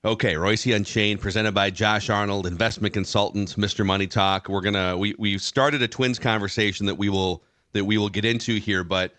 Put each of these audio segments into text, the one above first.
Okay, Reusse Unchained, presented by Josh Arnold, investment consultant, Mr. Money Talk. We started a Twins conversation that we will get into here, but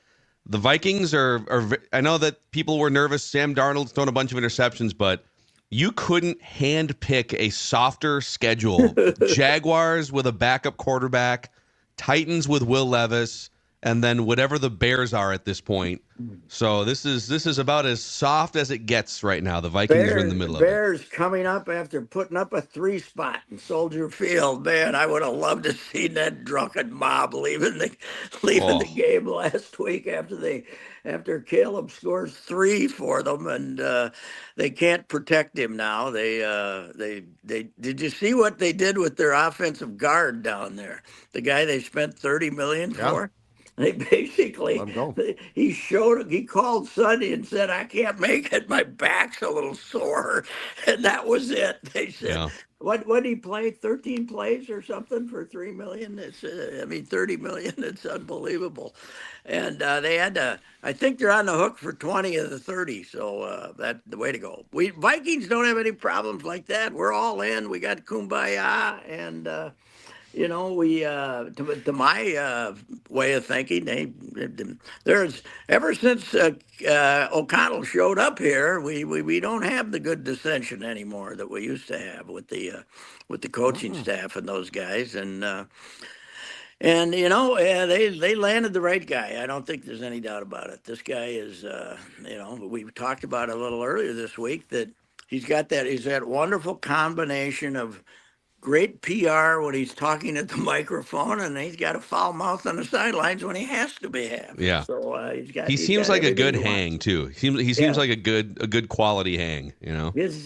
the Vikings are. I know that people were nervous. Sam Darnold's thrown a bunch of interceptions, but you couldn't hand pick a softer schedule. Jaguars with a backup quarterback, Titans with Will Levis, and then whatever the Bears are at this point. So this is about as soft as it gets right now. The Vikings are in the middle of it. Bears coming up after putting up a 3 spot in Soldier Field. Man, I would have loved to see that drunken mob leaving the Oh, game last week after Caleb scores 3 for them, and they can't protect him now. They did you see what they did with their offensive guard down there? The guy they spent 30 million Yeah, for. They let basically him go. he called Sunday and said, I can't make it. My back's a little sore. And that was it. They said, yeah. what did he play? 13 plays or something for 3 million? It's 30 million. It's unbelievable. And they had to, I think they're on the hook for 20 of the 30. So that's the way to go. We Vikings don't have any problems like that. We're all in. We got Kumbaya, and we to my way of thinking, there's ever since O'Connell showed up here, we don't have the good dissension anymore that we used to have with the coaching Mm-mm. staff and those guys, and they landed the right guy. I don't think there's any doubt about it. This guy is we talked about it a little earlier this week that he's that wonderful combination of great PR when he's talking at the microphone, and he's got a foul mouth on the sidelines when he has to behave. Yeah. So He he's seems got like a everything good you want. hang too. He seems Yeah, like a good quality hang, you know? he's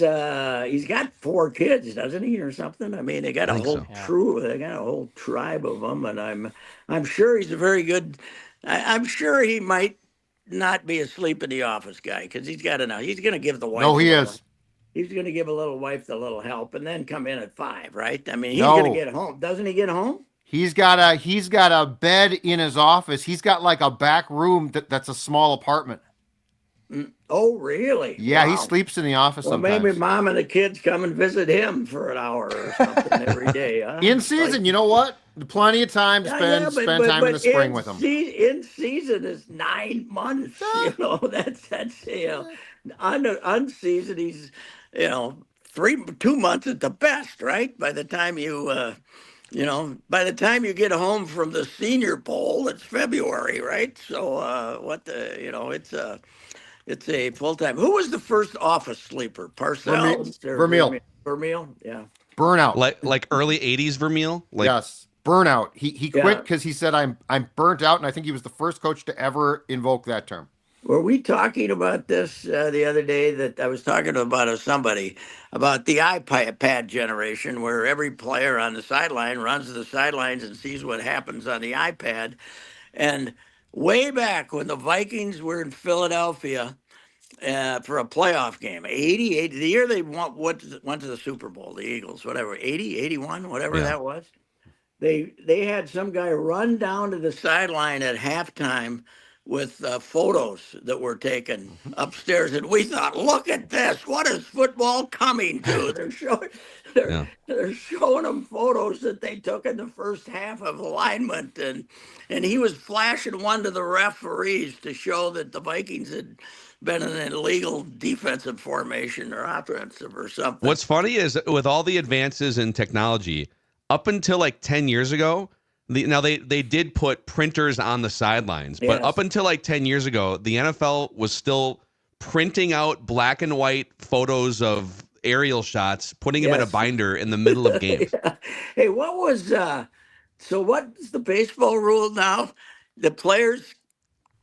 got 4 kids, doesn't he, or something? I mean, I think so. Yeah. they got a whole tribe of them, and I'm sure he's a very good. I'm sure he might not be asleep in the office guy because he's got enough. He's going to give the No, wife a he little. is. He's going to give a little wife the little help, and then come in at 5, right? I mean, he's going to No, get home. Doesn't he get home? he's got a bed in his office. He's got like a back room that's a small apartment. Oh, really? Yeah, he Wow. sleeps in the office Well, maybe sometimes. mom and the kids come and visit him for an hour or something every day, huh? In Like, season, you know what? Plenty of time to yeah, yeah, spend but spend but time in the but spring with him. in season is 9 months. Ah, That's unseason. He's 2 months at the best, right? By the time you get home from the Senior Bowl, it's February, right? So it's a full time. Who was the first office sleeper? Parcells or Vermeil, Vermeil? Yeah. burnout. Like early '80s Vermeil. Like, Yes, burnout. He quit Yeah. because he said I'm burnt out, and I think he was the first coach to ever invoke that term. Were we talking about this the other day? That I was talking about somebody about the iPad generation, where every player on the sideline runs to the sidelines and sees what happens on the iPad. And way back when the Vikings were in Philadelphia for a playoff game, 88, the year they went to the Super Bowl, the Eagles, whatever, 80, 81, whatever yeah. that was. They had some guy run down to the sideline at halftime with photos that were taken upstairs, and we thought, "Look at this! What is football coming to?" They're Yeah. they're showing them photos that they took in the first half of alignment, and he was flashing one to the referees to show that the Vikings had been in an illegal defensive formation or offensive or something. What's funny is with all the advances in technology, up until like 10 years ago, now they did put printers on the sidelines, but up Yes. until like 10 years ago, the NFL was still printing out black and white photos of aerial shots, putting them in a Yes. binder in the middle of games. Yeah. Hey, so what's the baseball rule now? The players,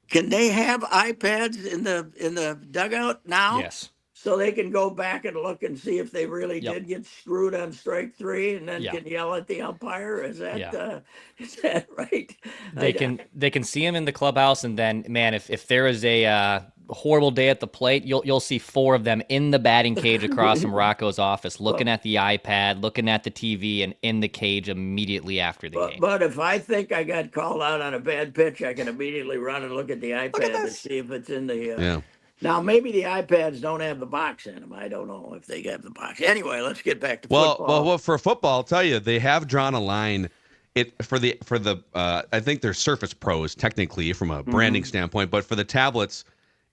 can they have iPads in the dugout now? Yes. So they can go back and look and see if they really Yep. did get screwed on strike 3, and then Yeah. can yell at the umpire. Yeah. Is that right? They I, can see him in the clubhouse, and then man, if there is a horrible day at the plate, you'll see 4 of them in the batting cage across from Rocco's office, looking well, at the iPad, looking at the TV, and in the cage immediately after the game. but if I think I got called out on a bad pitch, I can immediately run and look at the Look at iPad to this. see if it's in the Yeah. Now, maybe the iPads don't have the box in them. I don't know if they have the box. Anyway, let's get back to football. Well, for football, I'll tell you, they have drawn a line. It for the I think they're Surface Pros technically from a branding standpoint, but for the tablets,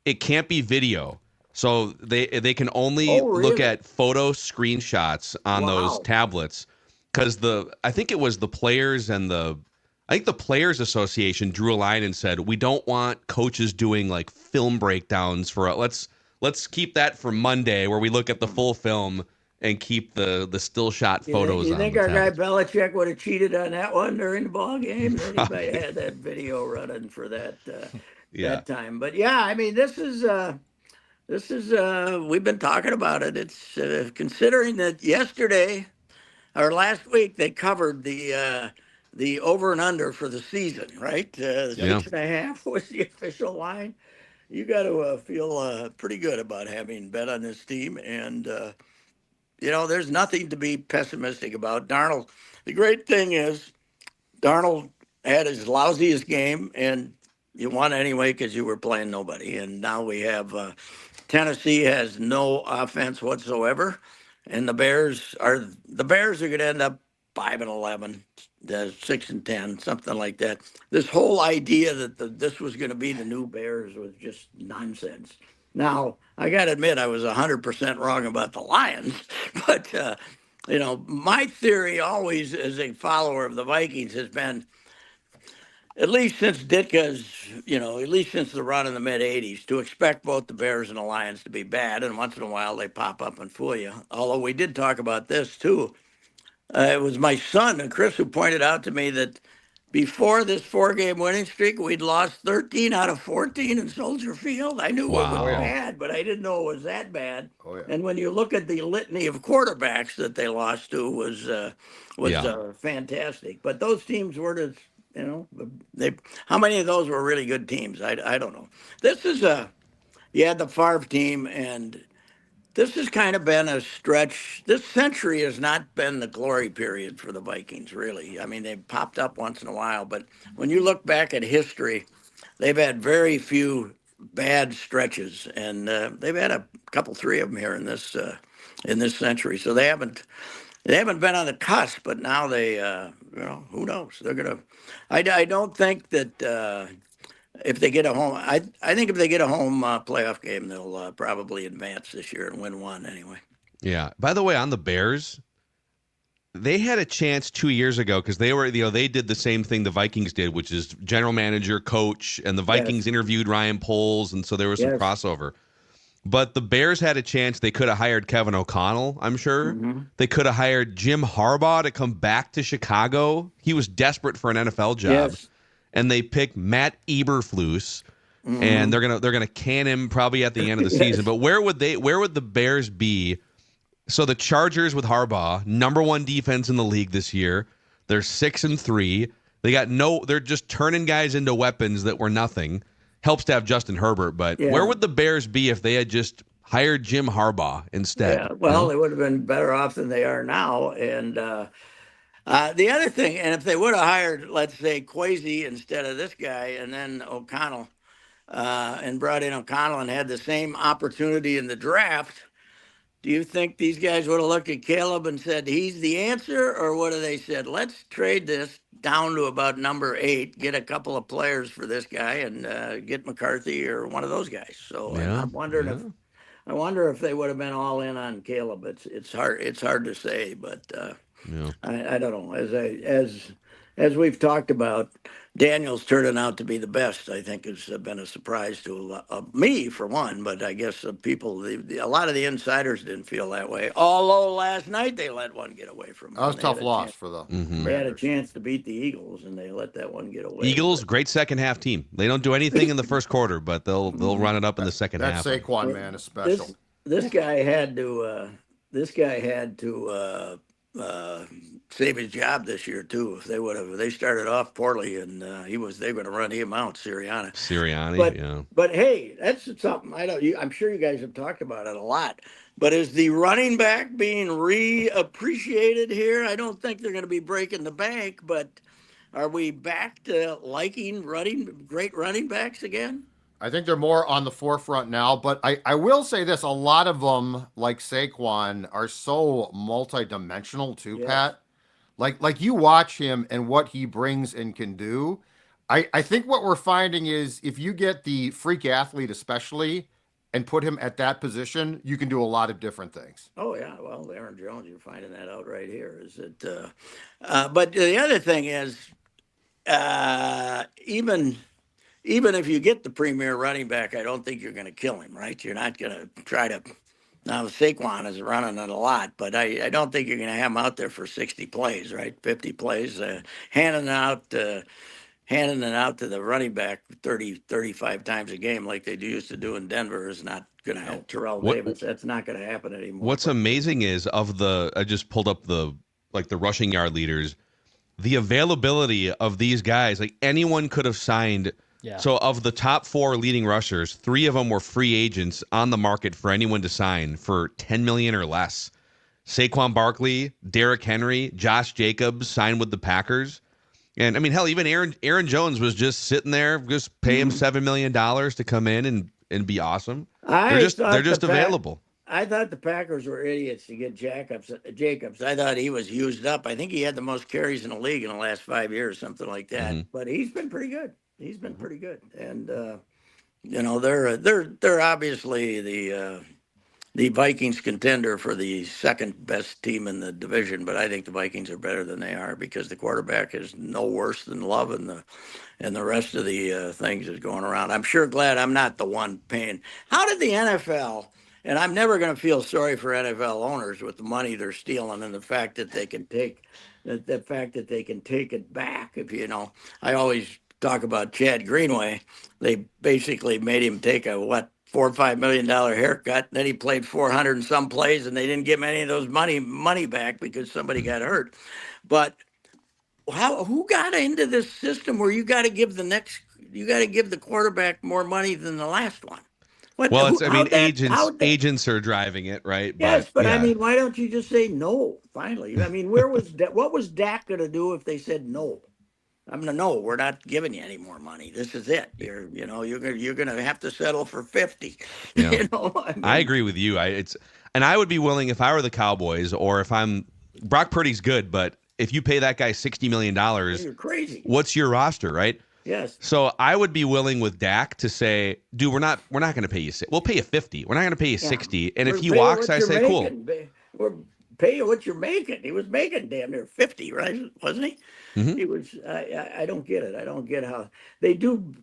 it can't be video. So they can only Oh, look really? at photo screenshots on those Wow. tablets because I think it was the players and I think the Players Association drew a line and said we don't want coaches doing like film breakdowns for let's keep that for Monday where we look at the full film and keep the still shot photos You on think the our guy tablets. Belichick would have cheated on that one during the ball game? Then he might have had that video running for Yeah. that time. But yeah, I mean, this is we've been talking about it. It's considering that yesterday or last week they covered the over and under for the season, right? Yeah. 6.5 was the official line. You got to feel pretty good about having bet on this team, and there's nothing to be pessimistic about. Darnold, the great thing is Darnold had his lousiest game, and you won anyway because you were playing nobody. And now we have Tennessee has no offense whatsoever, and the Bears are going to end up 5-11, 6-10, something like that. This whole idea that this was going to be the new Bears was just nonsense. Now I got to admit I was 100% wrong about the Lions, but my theory always as a follower of the Vikings has been at least since at least since the run in the mid 80s, to expect both the Bears and the Lions to be bad. And once in a while they pop up and fool you. Although we did talk about this too. It was my son and Chris who pointed out to me that before this 4-game winning streak, we'd lost 13 out of 14 in Soldier Field. I knew it was Wow. bad, but I didn't know it was that bad. Oh yeah. And when you look at the litany of quarterbacks that they lost to, was fantastic. But those teams were just, they how many of those were really good teams? I don't know. This is you had the Favre team, and this has kind of been a stretch. This century has not been the glory period for the Vikings, really. I mean, they've popped up once in a while, but when you look back at history, they've had very few bad stretches, and they've had a couple, three of them here in this century. So they haven't been on the cusp, but now who knows? They're gonna. I don't think that. If they get a home, I think if they get a home playoff game, they'll probably advance this year and win one anyway. Yeah. By the way, on the Bears, they had a chance 2 years ago because they did the same thing the Vikings did, which is general manager, coach, and the Vikings Yes, interviewed Ryan Poles, and so there was some yes. crossover. But the Bears had a chance. They could have hired Kevin O'Connell, I'm sure. Hmm. They could have hired Jim Harbaugh to come back to Chicago. He was desperate for an NFL job. Yes. And they picked Matt Eberflus, and Hmm. they're gonna can him probably at the end of the season. Yes. But where would the Bears be? So the Chargers with Harbaugh, number one defense in the league this year. They're 6-3. They're just turning guys into weapons that were nothing. Helps to have Justin Herbert, but where Yeah. would the Bears be if they had just hired Jim Harbaugh instead? Yeah. Well, they would have been better off than they are now. And the other thing, and if they would have hired, let's say, Kwesi instead of this guy, and then O'Connell, and brought in O'Connell and had the same opportunity in the draft, do you think these guys would have looked at Caleb and said he's the answer, or would have they said let's trade this down to about number 8, get a couple of players for this guy, and get McCarthy or one of those guys? So, and Yeah, I'm wondering yeah, if I wonder if they would have been all in on Caleb. It's hard to say, but yeah. I don't know. As we've talked about, Daniel's turning out to be the best. I think has been a surprise to me for one, but I guess people, a lot of the insiders didn't feel that way. Although last night they let one get away from That them. was a tough loss for the They had a Commanders. chance to beat the Eagles, and they let that one get away. Eagles, great second half team. They don't do anything in the first quarter, but they'll run it up in the second That half. Saquon man is special. This guy had to. This guy had to save his job this year too. If they started off poorly, and they were going to run him out, Sirianni. Sirianni, yeah. But hey, that's something I'm sure you guys have talked about it a lot. But is the running back being reappreciated here? I don't think they're going to be breaking the bank, but are we back to liking great running backs again? I think they're more on the forefront now, but I will say this, a lot of them, like Saquon, are so multidimensional too, Yes. Pat. Like you watch him and what he brings and can do. I think what we're finding is if you get the freak athlete especially and put him at that position, you can do a lot of different things. Oh yeah, well, Aaron Jones, you're finding that out right here. Is it? But the other thing is, even if you get the premier running back, I don't think you're going to kill him. Right? You're not going to try to. Now Saquon is running it a lot, but I don't think you're going to have him out there for 60 plays, right? 50 plays, handing it out. Handing it out to the running back 30, 35 times a game like they used to do in Denver is not going to help Terrell What Davis. That's not going to happen anymore. What's amazing is I just pulled up the rushing yard leaders, the availability of these guys. Like anyone could have signed. Yeah. So of the top 4 leading rushers, 3 of them were free agents on the market for anyone to sign for 10 million or less. Saquon Barkley, Derrick Henry, Josh Jacobs signed with the Packers. And I mean, hell, even Aaron Jones was just sitting there, just pay him $7 million to come in and be awesome. They're just available. I thought the Packers were idiots to get Jacobs. I thought he was used up. I think he had the most carries in the league in the last 5 years, something like that. Mm-hmm. But he's been pretty good. And they're obviously the Vikings contender for the second best team in the division, but I think the Vikings are better than they are because the quarterback is no worse than Love, and the rest of the things is going around. I'm sure glad I'm not the one paying. How did the NFL? And I'm never going to feel sorry for NFL owners with the money they're stealing and the fact that they can take it back. I always talk about Chad Greenway. They basically made him take a $4 or $5 million haircut. Then he played 400 and some plays, and they didn't give him any of those money back because somebody got hurt. But who got into this system where you got to give the quarterback more money than the last one? Agents are driving it, right? Yes, but yeah. I mean, why don't you just say no? Finally, I mean, what was Dak going to do if they said no? I'm gonna no. We're not giving you any more money. This is it. You're gonna have to settle for 50. Yeah. I mean, I agree with you. And I would be willing if I were the Cowboys, or if Brock Purdy's good, but if you pay that guy $60 million, you're crazy. What's your roster, right? Yes. So I would be willing with Dak to say, dude, we're not going to pay you. We'll pay you 50. We're not going to pay you 60. And if he walks, I say, cool. We'll pay you what you're making. He was making damn near 50, right? Wasn't he? Mm-hmm. He was. I don't get it. I don't get how they do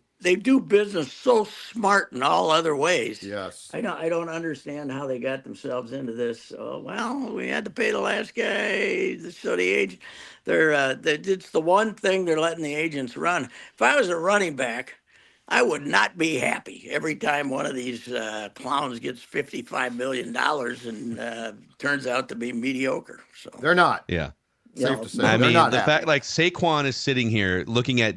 business so smart in all other ways. Yes. I don't understand how they got themselves into this. Well, we had to pay the last guy, so the agent. It's the one thing they're letting the agents run. If I was a running back, I would not be happy every time one of these clowns gets $55 million and turns out to be mediocre. So They're not. Yeah. Safe to say. I They're mean, not the happy. fact like Saquon is sitting here looking at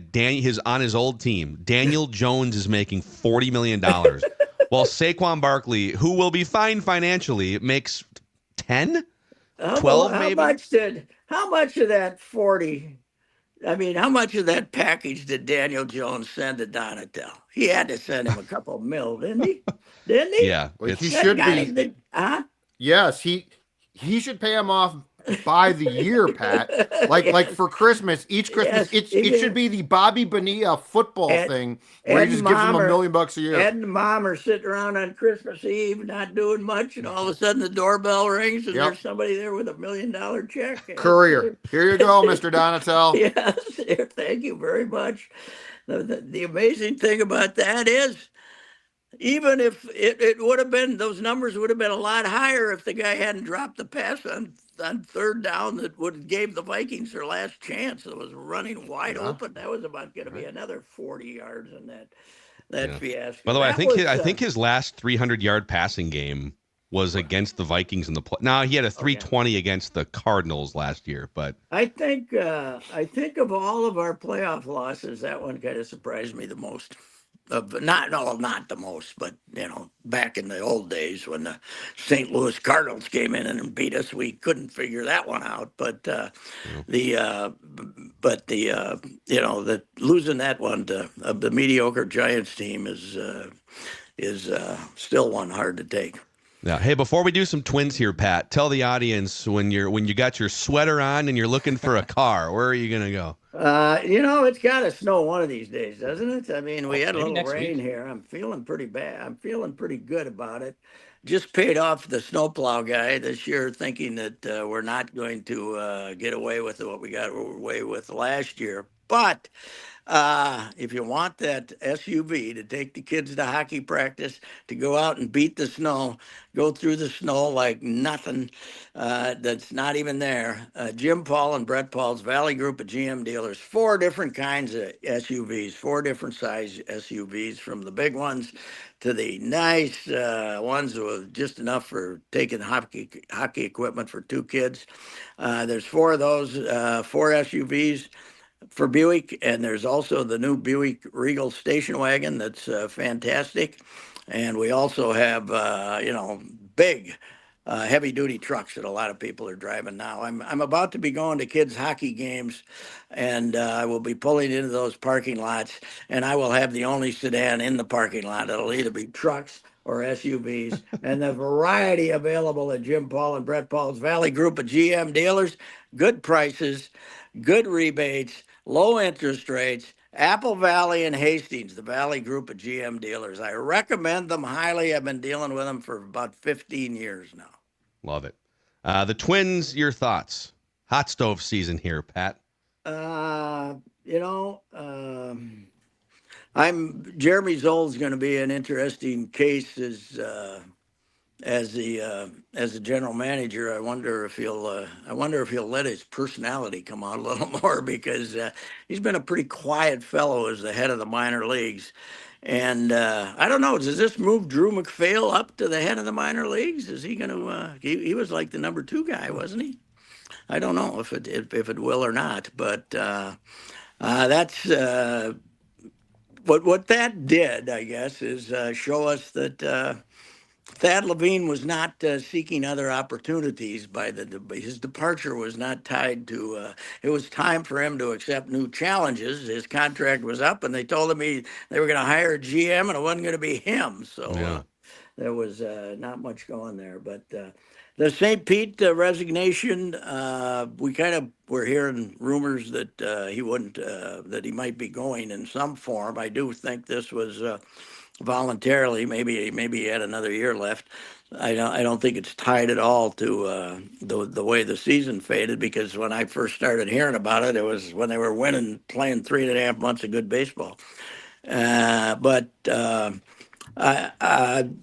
on his old team. Daniel Jones is making $40 million, while Saquon Barkley, who will be fine financially, makes 10, 12 maybe. How much of that 40? I mean, how much of that package did Daniel Jones send to Donatel? He had to send him a couple of mil, didn't he? Yeah, well, he should be. Yes, he should pay him off by the year, Pat. Like for Christmas, each Christmas, Yes, it should be the Bobby Bonilla football thing where he just gives him $1 million a year. Ed and Mom are sitting around on Christmas Eve, not doing much, and all of a sudden the doorbell rings and there's somebody there with $1 million check. Courier, here you go, Mr. Donatel. Yes, thank you very much. The amazing thing about that is, even if it would have been, those numbers would have been a lot higher if the guy hadn't dropped the pass on third down that would have gave the Vikings their last chance. It was running wide open. That was about going to be another 40 yards in that fiasco. By the way, I think his last 300-yard passing game was against the Vikings in the play. Now he had a 320 against the Cardinals last year, but I think of all of our playoff losses, that one kind of surprised me the most. not the most, but back in the old days when the St. Louis Cardinals came in and beat us, we couldn't figure that one out. But Yeah. that losing that one to the mediocre Giants team is still one hard to take. Yeah. Hey, before we do some Twins here, Pat, tell the audience when you got your sweater on and you're looking for a car, where are you gonna go? It's got to snow one of these days, doesn't it? I mean, we Oh, had a maybe little next rain week. here. I'm feeling pretty bad. I'm feeling pretty good about it. Just paid off the snowplow guy this year, thinking that we're not going to get away with what we got away with last year. But if you want that SUV to take the kids to hockey practice, to go out and beat the snow, go through the snow like nothing that's not even there, Jim Paul and Brett Paul's Valley Group of GM dealers, 4 different kinds of SUVs, 4 different size SUVs, from the big ones to the nice ones with just enough for taking hockey equipment for 2 kids. There's 4 of those, 4 SUVs for Buick, and there's also the new Buick Regal station wagon that's fantastic. And we also have, big heavy duty trucks that a lot of people are driving now. I'm about to be going to kids' hockey games, and I will be pulling into those parking lots, and I will have the only sedan in the parking lot. It'll either be trucks or SUVs, and the variety available at Jim Paul and Brett Paul's Valley Group of GM dealers, good prices, good rebates, low interest rates. Apple Valley and Hastings, the Valley Group of GM dealers. I recommend them highly. I've been dealing with them for about 15 years now. Love it. The Twins, your thoughts? Hot stove season here, Pat. Uh, you know, I'm Jeremy Zoll's going to be an interesting case as the general manager. I wonder if he'll let his personality come out a little more, because he's been a pretty quiet fellow as the head of the minor leagues. And I don't know. Does this move Drew McPhail up to the head of the minor leagues? Is he going to? He was like the number 2 guy, wasn't he? I don't know if it will or not. But that's what that did, I guess, is show us that. Thad Levine was not seeking other opportunities. His departure was not tied to. It was time for him to accept new challenges. His contract was up, and they told him they were going to hire a GM, and it wasn't going to be him. So Yeah. there was not much going there. But the St. Pete resignation, we kind of were hearing rumors that he wouldn't, that he might be going in some form. I do think this was voluntarily. Maybe he had another year left. I don't think it's tied at all to the way the season faded, because when I first started hearing about it, it was when they were playing 3.5 months of good baseball. But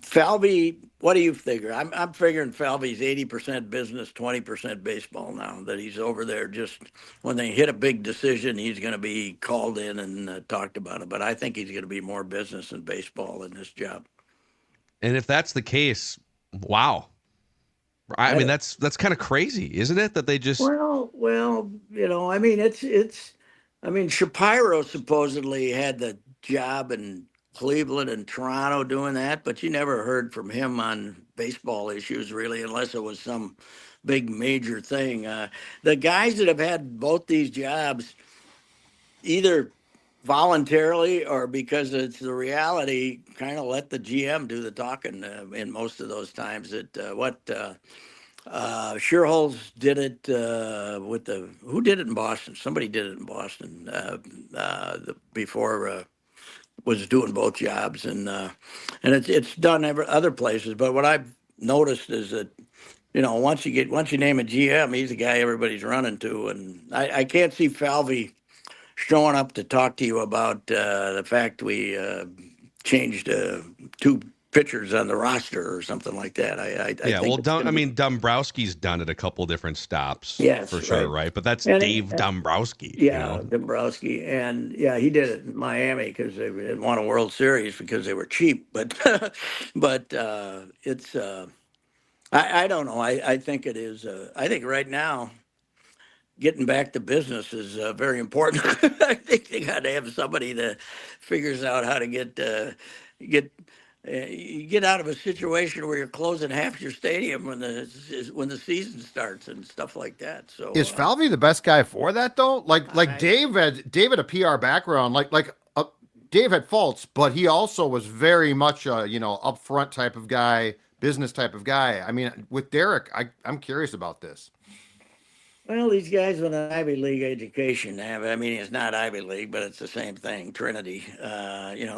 Falvey, what do you figure? I'm figuring Falvey's 80% business, 20% baseball now. That he's over there just when they hit a big decision, he's going to be called in and talked about it. But I think he's going to be more business than baseball in this job. And if that's the case, wow. I I mean, don't. that's kind of crazy, isn't it? That they just Well, I mean, I mean, Shapiro supposedly had the job in Cleveland and Toronto doing that, but you never heard from him on baseball issues really, unless it was some big major thing. The guys that have had both these jobs, either voluntarily or because it's the reality, kind of let the GM do the talking in most of those times. Sherholz did it with the who did it in Boston? Somebody did it in Boston before was doing both jobs, and it's done other places. But what I've noticed is that once you name a GM, he's the guy everybody's running to, and I can't see Falvey showing up to talk to you about the fact we changed 2 pitchers on the roster or something like that. I yeah. Well, think it's going to be. Dombrowski's done it a couple different stops for Yes, sure, right. right? But that's And Dave Dombrowski, you yeah, know. Dombrowski, and yeah, he did it in Miami because they didn't want a World Series because they were cheap. But it's I don't know. I think it is. I think right now getting back to business is very important. I think they got to have somebody that figures out how to get you get out of a situation where you're closing half your stadium when the season starts and stuff like that. So Is Falvey the best guy for that though? Like I Dave had a PR background. Dave had faults, but he also was very much a upfront type of guy, business type of guy. I mean, with Derek, I'm curious about this. Well, these guys with an Ivy League education have, I mean, it's not Ivy League, but it's the same thing, Trinity.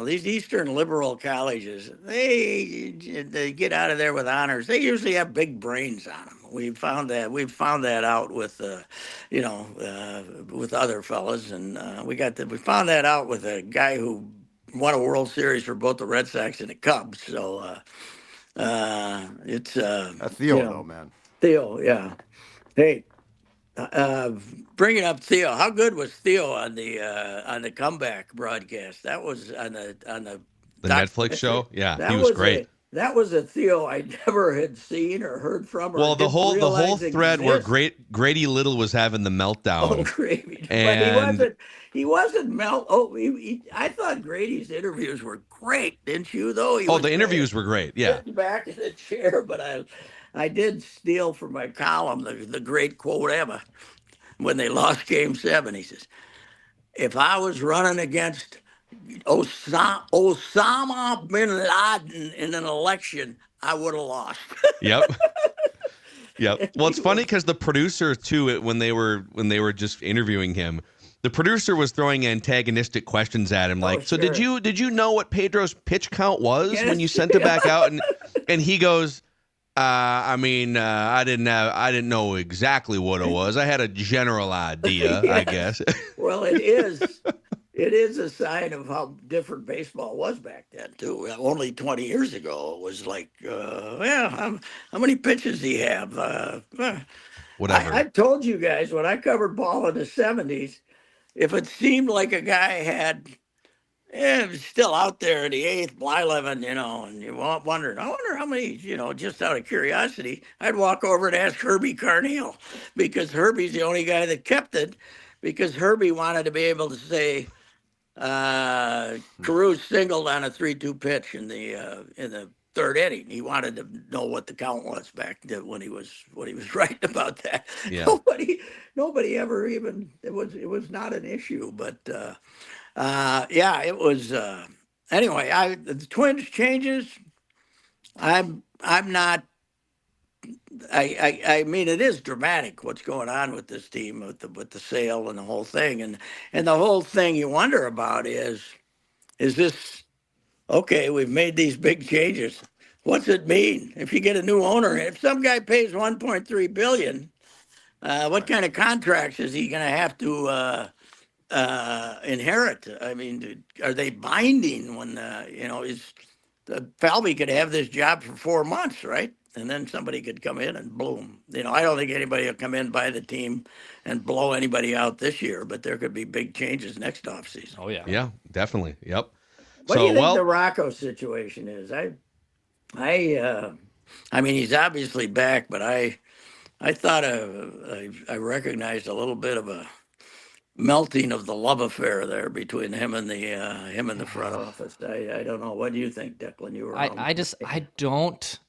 These Eastern liberal colleges, they get out of there with honors. They usually have big brains on them. We've found that out with, with other fellas. And we found that out with a guy who won a World Series for both the Red Sox and the Cubs. So it's, Theo though, man. Theo, yeah. Hey, uh, bringing up Theo, how good was Theo on the comeback broadcast? That was on the The Netflix documentary. show. Yeah, he That was was great. a Theo I never had seen or heard from or Well, the didn't whole realize thread where exist. Grady Little was having the Oh, meltdown, Grady! But and he wasn't melt. Oh, I thought Grady's interviews were great, didn't you? Though he oh, was the interviews were great. Yeah. sitting back in the chair, but I did steal from my column the great quote ever when they lost Game 7. He says, "If I was running against Osama bin Laden in an election, I would have lost." Yep. Yep. Well, He it's funny was, because the producer too, when they were just interviewing him, the producer was throwing antagonistic questions at him, oh, like, "So did sure. you know what Pedro's pitch count was when you Yes. sent it back out?" And he goes, I mean, I didn't know exactly what it was. I had a general idea, I Yes. guess." Well, it is. It is a sign of how different baseball was back then, too. Only 20 years ago, it was like, how many pitches do you have? Whatever. I've told you guys when I covered ball in the 70s, if it seemed like a guy had, it was still out there in the eighth, Blyleven, and you wondering, I wonder how many, just out of curiosity, I'd walk over and ask Herbie Carneal because Herbie's the only guy that kept it because Herbie wanted to be able to say, Carew singled on a 3-2 pitch in the third inning. He wanted to know what the count was back then when he was writing about that. Yeah. Nobody ever even it was not an issue. But yeah, it was. Anyway, the Twins changes. I'm not. I mean, it is dramatic what's going on with this team with the sale and the whole thing, and the whole thing you wonder about is this okay? We've made these big changes. What's it mean if you get a new owner? If some guy pays 1.3 billion, what kind of contracts is he going to have to inherit? I mean, are they binding when is Falvey could have this job for 4 months, right? And then somebody could come in and boom. I don't think anybody will come in, buy the team, and blow anybody out this year. But there could be big changes next offseason. Oh yeah. Yeah, definitely. Yep. What do So, you think the well, Rocco situation is? I mean, he's obviously back, but I thought I recognized a little bit of a melting of the love affair there between him and the front office. I don't know. What do you think, Declan? You were around. I don't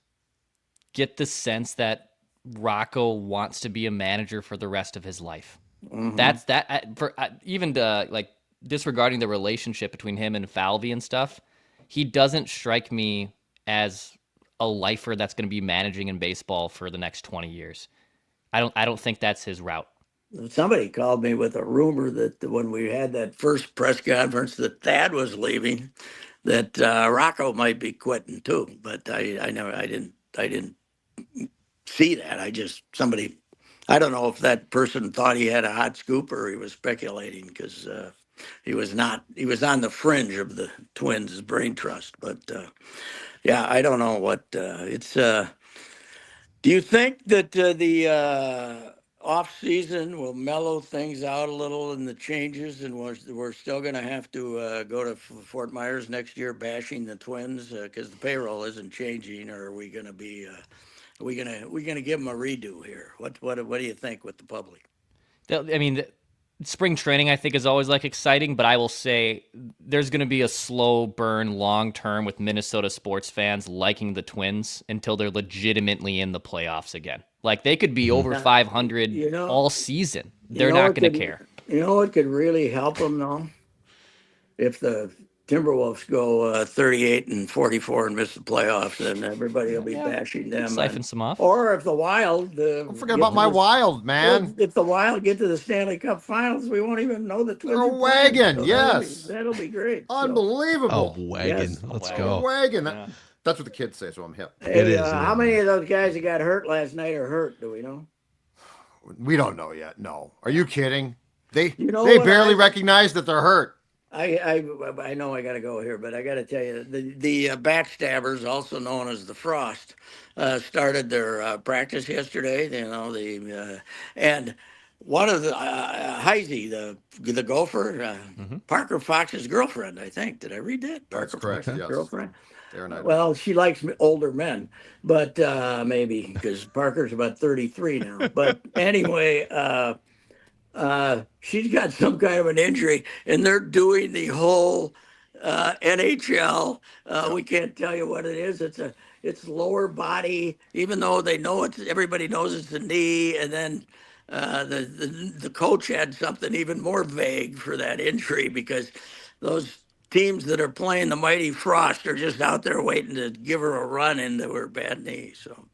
get the sense that Rocco wants to be a manager for the rest of his life. That's that for even like disregarding the relationship between him and Falvey and stuff. He doesn't strike me as a lifer that's going to be managing in baseball for the next 20 years. I don't think that's his route. Somebody called me with a rumor that when we had that first press conference that Thad was leaving, that Rocco might be quitting too. But I didn't see that. I don't know if that person thought he had a hot scoop or he was speculating because he was not. He was on the fringe of the Twins' brain trust. But yeah, I don't know what it's. Do you think that the off season will mellow things out a little in the changes, and we're still going to have to go to Fort Myers next year bashing the Twins because the payroll isn't changing, or are we going to be? Are we gonna give them a redo here? What do you think with the public? I mean, spring training I think is always like exciting, but I will say there's going to be a slow burn long term with Minnesota sports fans liking the Twins until they're legitimately in the playoffs again. Like they could be over 500 You know, all season. you They're know not what going to could care. you know what could really help them though? If the Timberwolves go 38-44 and miss the playoffs, then everybody will be Yeah, bashing them. siphon some off. Or if the Wild Don't forget about my Wild, man. if the Wild get to the Stanley Cup Finals, we won't even know the They're Twins a are playing. wagon, So yes. that'll be great. So, Oh, Unbelievable. wagon. Yes. Let's A go. wagon. Yeah. That's what the kids say, so I'm hip. It hey, is, how many of those guys that got hurt last night are hurt? Do we know? We don't know yet. No. Are you kidding? They You know they what barely I- recognize that they're hurt. I know I got to go here, but I got to tell you, the backstabbers, also known as the Frost, started their practice yesterday. You know and one of the Heisey, the gopher, Parker Fox's girlfriend, I think. Did I read that? That's Parker correct, Fox's yes. girlfriend. They're not. Well, she likes older men, but maybe because Parker's about 33 now. But anyway. She's got some kind of an injury, and they're doing the whole NHL. We can't tell you what it is. It's lower body, even though they know it's everybody knows it's the knee, and then the coach had something even more vague for that injury because those teams that are playing the mighty Frost are just out there waiting to give her a run into her bad knee. So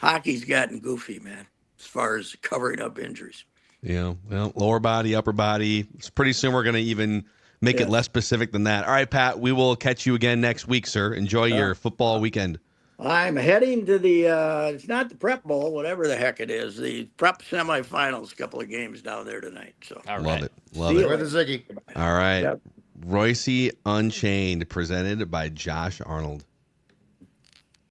hockey's gotten goofy, man, as far as covering up injuries. Yeah, well, lower body, upper body. It's pretty soon we're going to even make it Yes. less specific than that. All right, Pat, we will catch you again next week, sir. Enjoy your football weekend. I'm heading to the, it's not the Prep Bowl, whatever the heck it is, the Prep semifinals, couple of games down there tonight. So, All Love right. it. Love See it. you Where the Ziggy? All right. Yep. Reusse Unchained, presented by Josh Arnold.